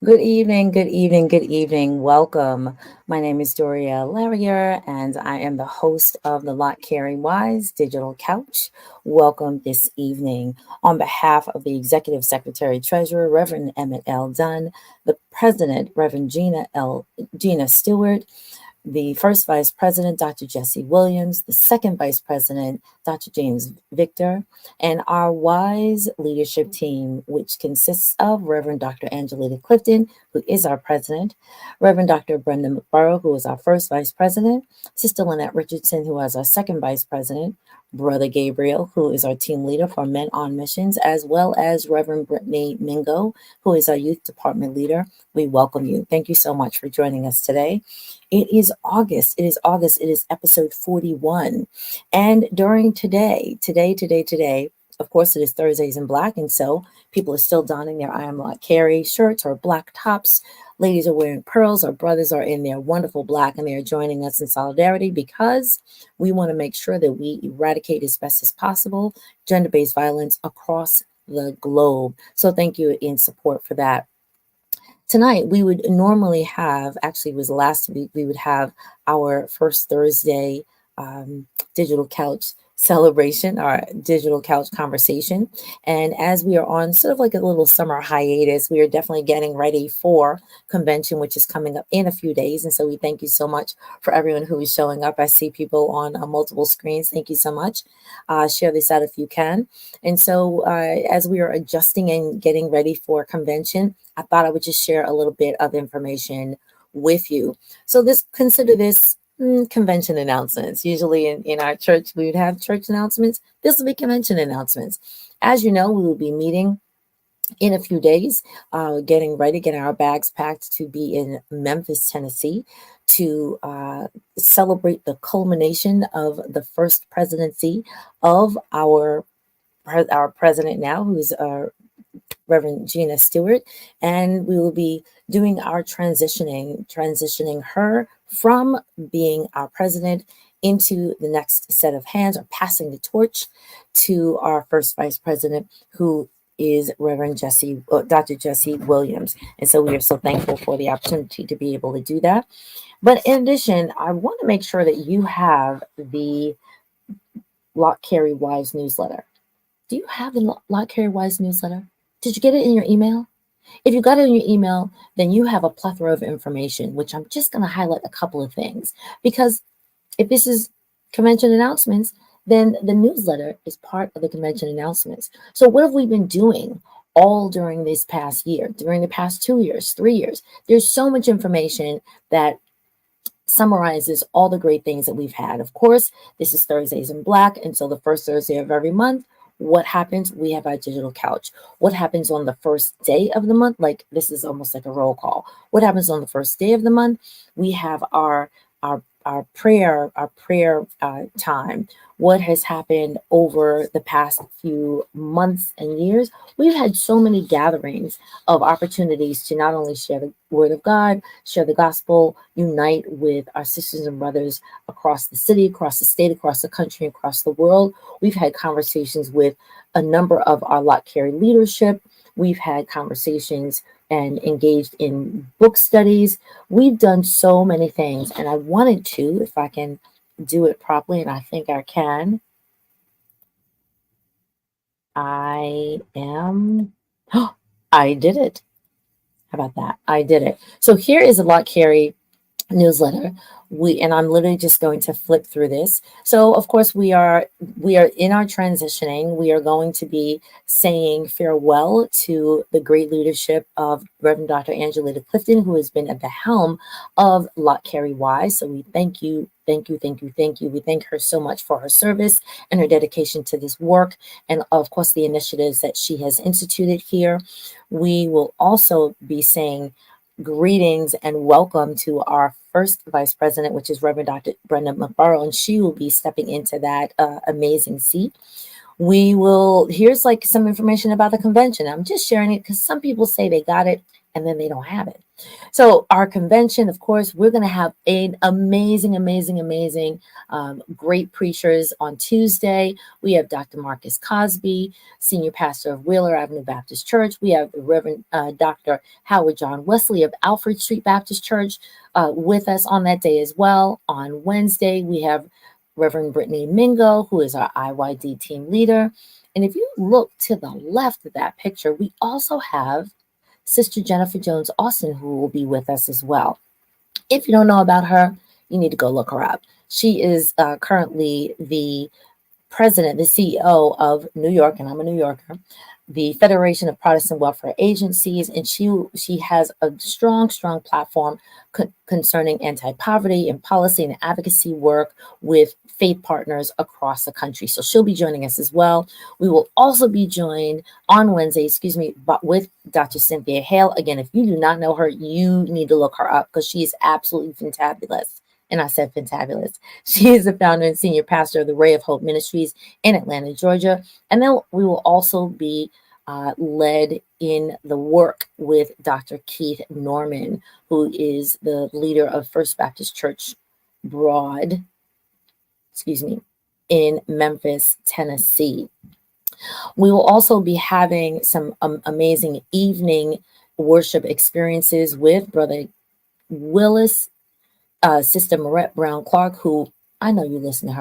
Good evening, good evening, good evening. Welcome. My name is Doriel and I am the host of the Lott Carey Wise Digital Couch. Welcome this evening. On behalf of the Executive Secretary Treasurer, Reverend Emmett L. Dunn, the President, Reverend Gina Stewart, the first vice president, Dr. Jesse Williams, the second vice president, Dr. James Victor, and our WISE leadership team, which consists of Reverend Dr. Angelita Clifton, who is our president, Reverend Dr. Brenda McBurrow, who is our first vice president, Sister Lynette Richardson, who is our second vice president, Brother Gabriel, who is our team leader for Men on Missions, as well as Reverend Brittany Mingo, who is our youth department leader. We welcome you. Thank you so much for joining us today. It is August. It is August. It is episode 41. And during today, of course, it is Thursdays in Black. And so people are still donning their I Am Lott Carey shirts or black tops. Ladies are wearing pearls. Our brothers are in their wonderful black, and they are joining us in solidarity because we want to make sure that we eradicate as best as possible gender-based violence across the globe. So thank you in support for that. Tonight, we would normally have, actually it was last week, we would have our first Thursday digital couch celebration, our digital couch conversation. And as we are on sort of like a little summer hiatus, we are definitely getting ready for convention, which is coming up in a few days. And so we thank you so much for everyone who is showing up. I see people on multiple screens. Thank you so much. Share this out if you can. And so as we are adjusting and getting ready for convention, I thought I would just share a little bit of information with you. So consider this convention announcements. Usually in our church, we would have church announcements. This will be convention announcements. As you know, we will be meeting in a few days, getting ready, getting our bags packed to be in Memphis, Tennessee, to celebrate the culmination of the first presidency of our president now, who's Reverend Gina Stewart, and we will be doing our transitioning her from being our president into the next set of hands, or passing the torch to our first vice president, who is Dr. Jesse Williams. And so we are so thankful for the opportunity to be able to do that. But in addition, I want to make sure that you have the Lott Carey Wise newsletter. Do you have the Lott Carey Wise newsletter? Did you get it in your email? If you got it in your email, then you have a plethora of information, which I'm just going to highlight a couple of things. Because if this is convention announcements, then the newsletter is part of the convention announcements. So what have we been doing all during this past year, during the past 2 years, 3 years? There's so much information that summarizes all the great things that we've had. Of course, this is Thursdays in Black, and so the first Thursday of every month, what happens? We have our digital couch. What happens on the first day of the month? Like, this is almost like a roll call. What happens on the first day of the month? We have our prayer time. What has happened over the past few months and years? We've had so many gatherings of opportunities to not only share the word of God, share the gospel, unite with our sisters and brothers across the city, across the state, across the country, across the world. We've had conversations with a number of our Lott Carey leadership. We've had conversations and engaged in book studies. We've done so many things, and I wanted to, if I can do it properly, and I think I can. I did it. How about that? I did it. So here is a Lott Carey newsletter. And I'm literally just going to flip through this. So of course we are in our transitioning. We are going to be saying farewell to the great leadership of Reverend Dr. Angelita Clifton, who has been at the helm of Lott Carey Wise. So we thank you. We thank her so much for her service and her dedication to this work, and of course the initiatives that she has instituted here. We will also be saying greetings and welcome to our first vice president, which is Reverend Dr. Brenda McBurrow, and she will be stepping into that amazing seat. Here's like some information about the convention. I'm just sharing it because some people say they got it and then they don't have it. So our convention, of course, we're going to have an amazing, great preachers on Tuesday. We have Dr. Marcus Cosby, senior pastor of Wheeler Avenue Baptist Church. We have the Reverend Dr. Howard John Wesley of Alfred Street Baptist Church with us on that day as well. On Wednesday, we have Reverend Brittany Mingo, who is our IYD team leader. And if you look to the left of that picture, we also have Sister Jennifer Jones Austin, who will be with us as well. If you don't know about her, you need to go look her up. She is currently the president, the CEO of New York, and I'm a New Yorker, the Federation of Protestant Welfare Agencies, and she has a strong platform concerning anti-poverty and policy and advocacy work with faith partners across the country. So she'll be joining us as well. We will also be joined on Wednesday, but with Dr. Cynthia Hale. Again, if you do not know her, you need to look her up because she is absolutely fantabulous. And I said fantabulous. She is the founder and senior pastor of the Ray of Hope Ministries in Atlanta, Georgia. And then we will also be led in the work with Dr. Keith Norman, who is the leader of First Baptist Church in Memphis, Tennessee. We will also be having some amazing evening worship experiences with Brother Willis, Sister Marette Brown Clark, who I know you listen to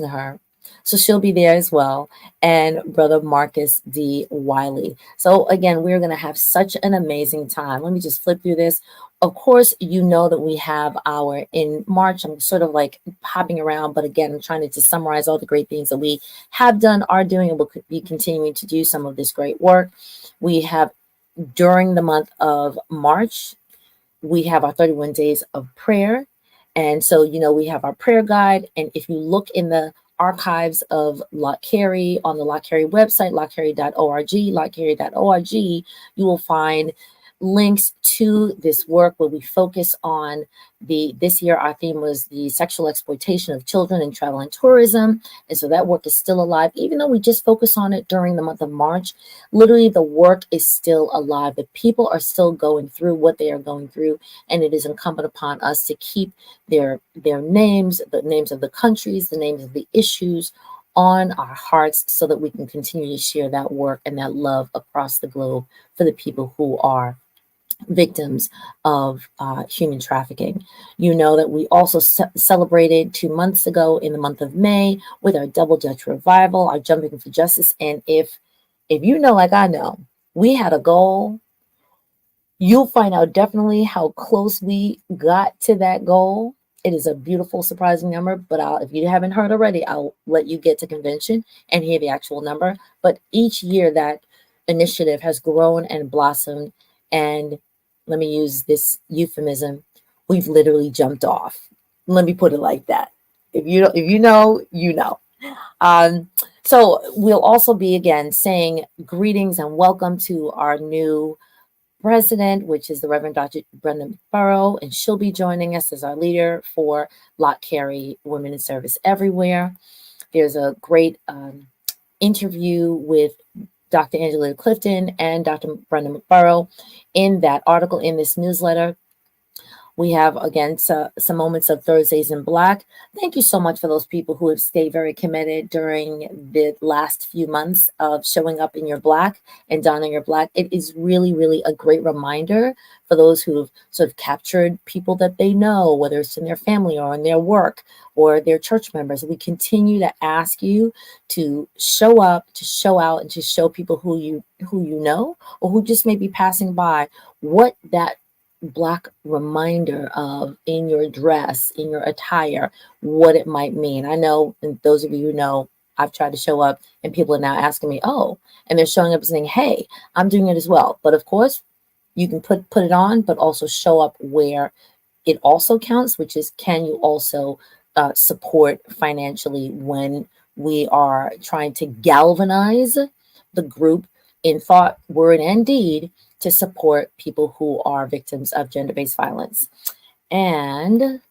her. So she'll be there as well. And Brother Marcus D. Wiley. So again, we're going to have such an amazing time. Let me just flip through this. Of course, you know that we have in March, I'm sort of like hopping around, but again, I'm trying to just summarize all the great things that we have done, are doing, and will be continuing to do some of this great work. We have, during the month of March, we have our 31 days of prayer. And so, we have our prayer guide. And if you look in the archives of Lott Carey on the Lott Carey website, lottcarey.org, you will find links to this work where we focus on this year our theme was the sexual exploitation of children in travel and tourism. And so that work is still alive, even though we just focus on it during the month of March. Literally, the work is still alive. The people are still going through what they are going through, and it is incumbent upon us to keep their names, the names of the countries, the names of the issues on our hearts, so that we can continue to share that work and that love across the globe for the people who are victims of human trafficking. You know that we also celebrated 2 months ago in the month of May with our Double Dutch Revival, our Jumping for Justice. And if you know, like I know, we had a goal, you'll find out definitely how close we got to that goal. It is a beautiful, surprising number, but if you haven't heard already, I'll let you get to convention and hear the actual number. But each year that initiative has grown and blossomed, and let me use this euphemism, we've literally jumped off. Let me put it like that. If you know, you know. So we'll also be again saying greetings and welcome to our new president, which is the Reverend Dr. Brenda McBurrow, and she'll be joining us as our leader for Lott Carey Women in Service Everywhere. There's a great interview with Dr. Angela Clifton and Dr. Brenda McBurrow in that article, in this newsletter. We have, again, some moments of Thursdays in Black. Thank you so much for those people who have stayed very committed during the last few months of showing up in your Black and donning your Black. It is really, really a great reminder for those who have sort of captured people that they know, whether it's in their family or in their work or their church members. We continue to ask you to show up, to show out, and to show people who you know, or who just may be passing by, what that Black reminder of in your dress, in your attire, what it might mean. I know, and those of you who know, I've tried to show up and people are now asking me, oh, and they're showing up and saying, hey, I'm doing it as well. But of course, you can put it on, but also show up where it also counts, which is, can you also support financially when we are trying to galvanize the group in thought, word, and deed to support people who are victims of gender-based violence. And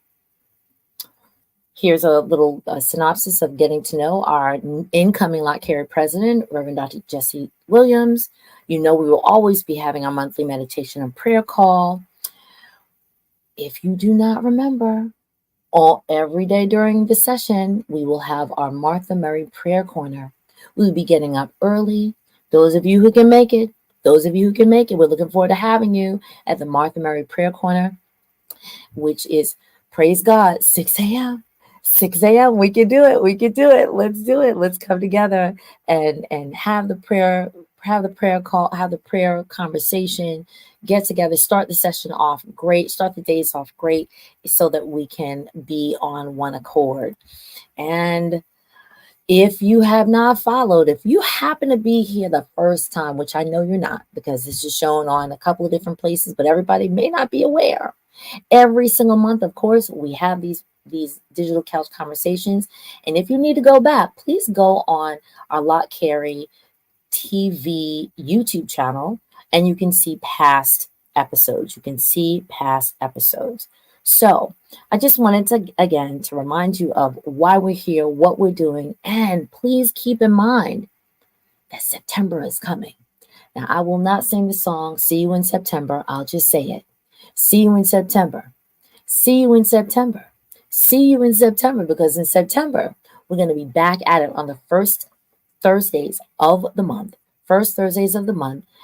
here's a little synopsis of getting to know our incoming Lott Carey president, Reverend Dr. Jesse Williams. You know, we will always be having our monthly meditation and prayer call. If you do not remember, every day during the session, we will have our Martha Mary Prayer Corner. We'll be getting up early. Those of you who can make it, we're looking forward to having you at the Martha Mary Prayer Corner, which is, praise God, 6 a.m. 6 a.m. We can do it. We can do it. Let's do it. Let's come together and have the prayer call, have the prayer conversation, get together, start the session off great, start the days off great, so that we can be on one accord. And if you have not followed, if you happen to be here the first time, which I know you're not, because this is shown on a couple of different places, but everybody may not be aware. Every single month, of course, we have these digital couch conversations. And if you need to go back, please go on our Lott Carey TV YouTube channel, and you can see past episodes. So I just wanted to remind you of why we're here, what we're doing, and please keep in mind that September is coming. Now, I will not sing the song, See You in September. I'll just say it. See you in September. See you in September. See you in September, because in September, we're going to be back at it on the first Thursdays of the month.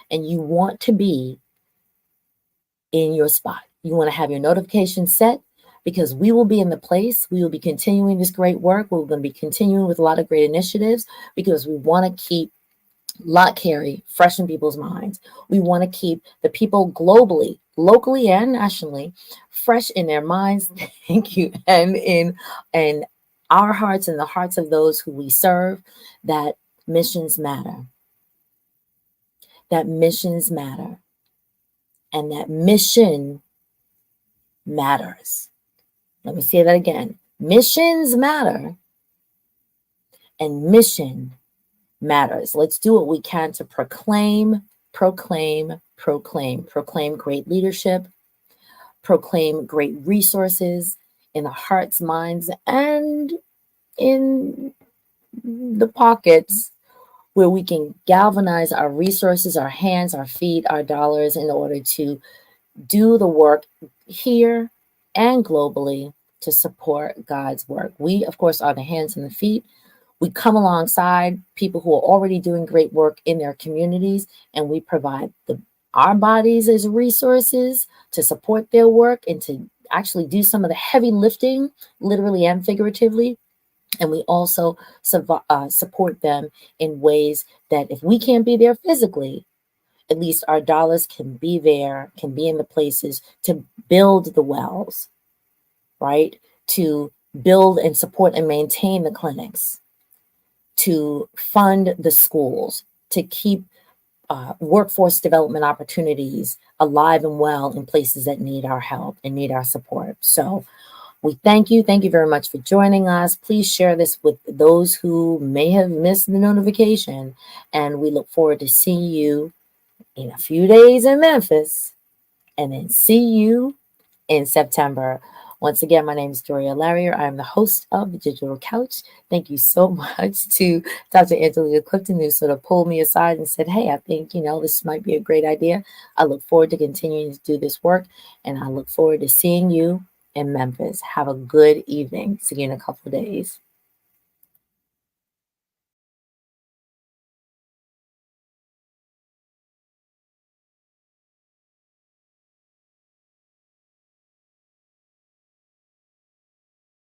And you want to be in your spot. You want to have your notifications set, because we will be in the place. We will be continuing this great work. We're going to be continuing with a lot of great initiatives, because we want to keep Lott Carey fresh in people's minds. We want to keep the people globally, locally and nationally, fresh in their minds. Thank you. And in our hearts and the hearts of those who we serve, that missions matter. That missions matter. And that mission matters. Let me say that again. Missions matter, and mission matters. Let's do what we can to proclaim great leadership, proclaim great resources in the hearts, minds, and in the pockets, where we can galvanize our resources, our hands, our feet, our dollars, in order to do the work here and globally to support God's work. We, of course, are the hands and the feet. We come alongside people who are already doing great work in their communities, and we provide our bodies as resources to support their work and to actually do some of the heavy lifting, literally and figuratively. And we also support them in ways that, if we can't be there physically, at least our dollars can be there, can be in the places to build the wells, right? To build and support and maintain the clinics, to fund the schools, to keep workforce development opportunities alive and well in places that need our help and need our support. So we thank you. Thank you very much for joining us. Please share this with those who may have missed the notification. And we look forward to seeing you in a few days in Memphis, and then see you in September. Once again, my name is Doriel Larrier. I am the host of the Digital Couch. Thank you so much to Dr. Angelina Clifton, who sort of pulled me aside and said, hey, I think, this might be a great idea. I look forward to continuing to do this work, and I look forward to seeing you in Memphis. Have a good evening. See you in a couple of days.